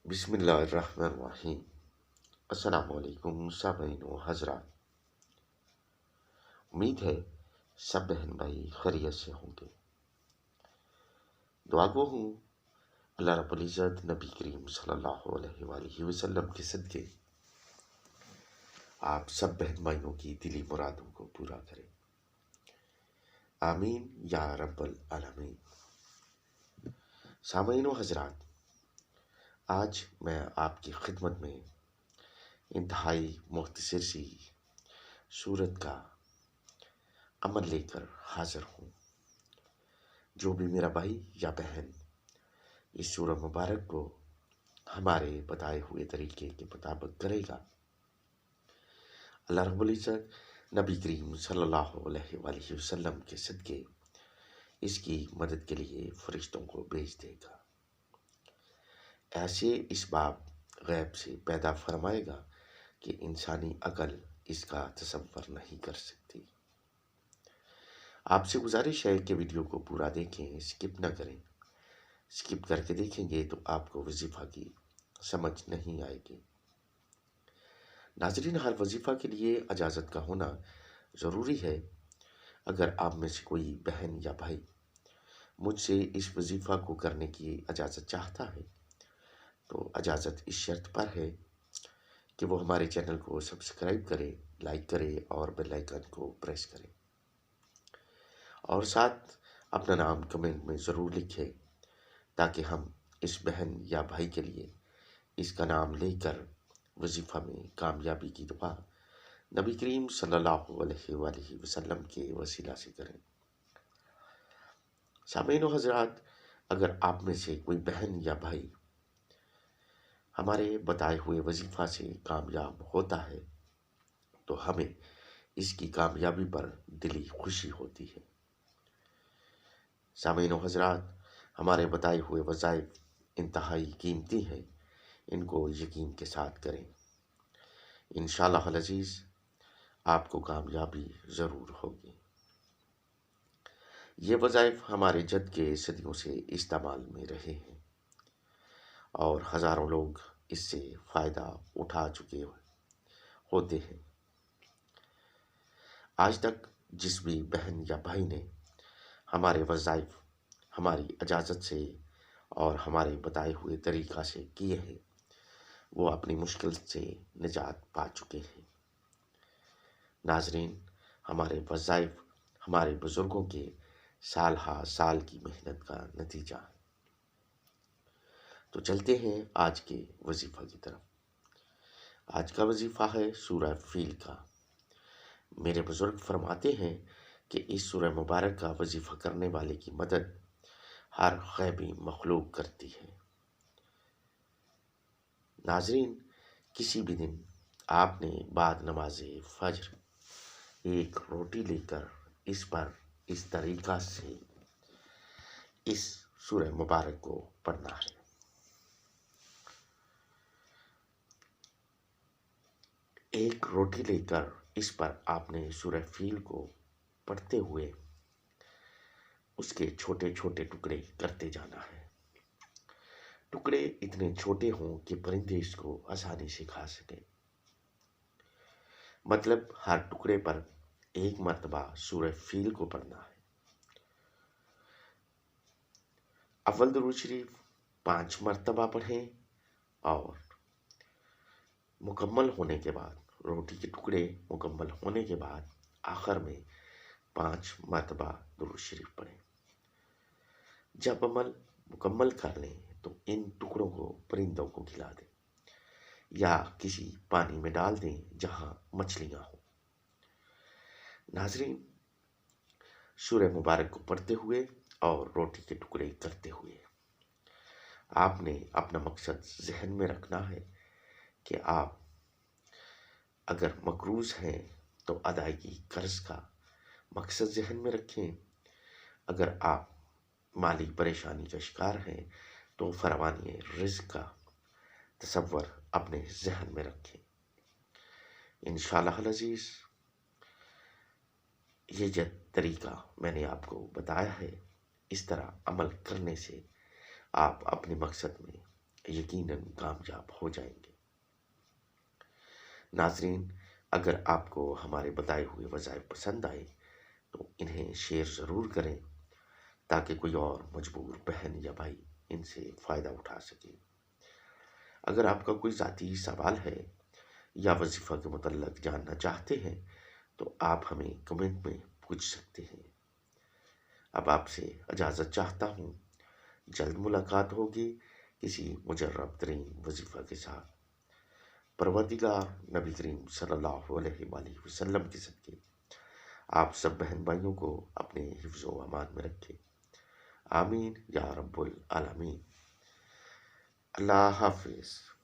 بسم اللہ الرحمن الرحیم۔ السلام علیکم سامعین و حضرات، امید ہے سب بہن بھائی خیریت سے ہوں گے۔ دعا گو ہوں اللہ رب العزت نبی کریم صلی اللہ علیہ وآلہ وسلم کے صدقے آپ سب بہن بھائیوں کی دلی مرادوں کو پورا کرے، آمین یا رب العالمین۔ سامعین و حضرات، آج میں آپ کی خدمت میں انتہائی مختصر سی سورت کا عمل لے کر حاضر ہوں۔ جو بھی میرا بھائی یا بہن اس سورہ مبارک کو ہمارے بتائے ہوئے طریقے کے مطابق کرے گا، اللہ رب العزت نبی کریم صلی اللہ علیہ وآلہ وسلم کے صدقے اس کی مدد کے لیے فرشتوں کو بھیج دے گا۔ ایسے اسباب غیب سے پیدا فرمائے گا کہ انسانی عقل اس کا تصور نہیں کر سکتی۔ آپ سے گزارش ہے کہ ویڈیو کو پورا دیکھیں، اسکپ نہ کریں۔ اسکپ کر کے دیکھیں گے تو آپ کو وظیفہ کی سمجھ نہیں آئے گی۔ ناظرین، ہر وظیفہ کے لیے اجازت کا ہونا ضروری ہے۔ اگر آپ میں سے کوئی بہن یا بھائی مجھ سے اس وظیفہ کو کرنے کی اجازت چاہتا ہے تو اجازت اس شرط پر ہے کہ وہ ہمارے چینل کو سبسکرائب کرے، لائک کرے اور بیل آئیکن کو پریس کرے، اور ساتھ اپنا نام کمنٹ میں ضرور لکھے تاکہ ہم اس بہن یا بھائی کے لیے اس کا نام لے کر وظیفہ میں کامیابی کی دعا نبی کریم صلی اللہ علیہ وآلہ وسلم کے وسیلہ سے کریں۔ سامعین و حضرات، اگر آپ میں سے کوئی بہن یا بھائی ہمارے بتائے ہوئے وظیفہ سے کامیاب ہوتا ہے تو ہمیں اس کی کامیابی پر دلی خوشی ہوتی ہے۔ سامعین و حضرات، ہمارے بتائے ہوئے وظائف انتہائی قیمتی ہیں، ان کو یقین کے ساتھ کریں۔ انشاءاللہ العزیز آپ کو کامیابی ضرور ہوگی۔ یہ وظائف ہمارے جد کے صدیوں سے استعمال میں رہے ہیں اور ہزاروں لوگ اس سے فائدہ اٹھا چکے ہوتے ہیں۔ آج تک جس بھی بہن یا بھائی نے ہمارے وظائف ہماری اجازت سے اور ہمارے بتائے ہوئے طریقہ سے کیے ہیں، وہ اپنی مشکل سے نجات پا چکے ہیں۔ ناظرین، ہمارے وظائف ہمارے بزرگوں کے سال ہا سال کی محنت کا نتیجہ ہے۔ تو چلتے ہیں آج کے وظیفہ کی طرف۔ آج کا وظیفہ ہے سورہ فیل کا۔ میرے بزرگ فرماتے ہیں کہ اس سورہ مبارک کا وظیفہ کرنے والے کی مدد ہر غیبی مخلوق کرتی ہے۔ ناظرین، کسی بھی دن آپ نے بعد نماز فجر ایک روٹی لے کر اس پر اس طریقہ سے اس سورہ مبارک کو پڑھنا ہے۔ ایک روٹی لے کر اس پر آپ نے سورہ فیل کو پڑھتے ہوئے اس کے چھوٹے چھوٹے ٹکڑے کرتے جانا ہے۔ ٹکڑے اتنے چھوٹے ہوں کہ پرندے اس کو آسانی سے کھا سکیں۔ مطلب ہر ٹکڑے پر ایک مرتبہ سورہ فیل کو پڑھنا ہے۔ اول درود شریف 5 مرتبہ پڑھیں اور مکمل ہونے کے بعد، روٹی کے ٹکڑے مکمل ہونے کے بعد آخر میں 5 مرتبہ درود شریف پڑھیں۔ جب عمل مکمل کر لیں تو ان ٹکڑوں کو پرندوں کو کھلا دیں یا کسی پانی میں ڈال دیں جہاں مچھلیاں ہوں۔ ناظرین، سورہ مبارک کو پڑھتے ہوئے اور روٹی کے ٹکڑے کرتے ہوئے آپ نے اپنا مقصد ذہن میں رکھنا ہے کہ آپ اگر مقروض ہیں تو ادائیگی قرض کا مقصد ذہن میں رکھیں۔ اگر آپ مالی پریشانی کا شکار ہیں تو فراوانی رزق کا تصور اپنے ذہن میں رکھیں۔ انشاءاللہ العزیز یہ جو طریقہ میں نے آپ کو بتایا ہے، اس طرح عمل کرنے سے آپ اپنے مقصد میں یقیناً کامیاب ہو جائیں گے۔ ناظرین، اگر آپ کو ہمارے بتائے ہوئے وظائف پسند آئے تو انہیں شیئر ضرور کریں تاکہ کوئی اور مجبور بہن یا بھائی ان سے فائدہ اٹھا سکے۔ اگر آپ کا کوئی ذاتی سوال ہے یا وظیفہ کے متعلق جاننا چاہتے ہیں تو آپ ہمیں کمنٹ میں پوچھ سکتے ہیں۔ اب آپ سے اجازت چاہتا ہوں، جلد ملاقات ہوگی کسی مجرب ترین وظیفہ کے ساتھ۔ پروردگار نبی کریم صلی اللہ علیہ وآلہ وسلم کے صدقے آپ سب بہن بھائیوں کو اپنے حفظ و امان میں رکھے، آمین یا رب العالمین۔ اللہ حافظ۔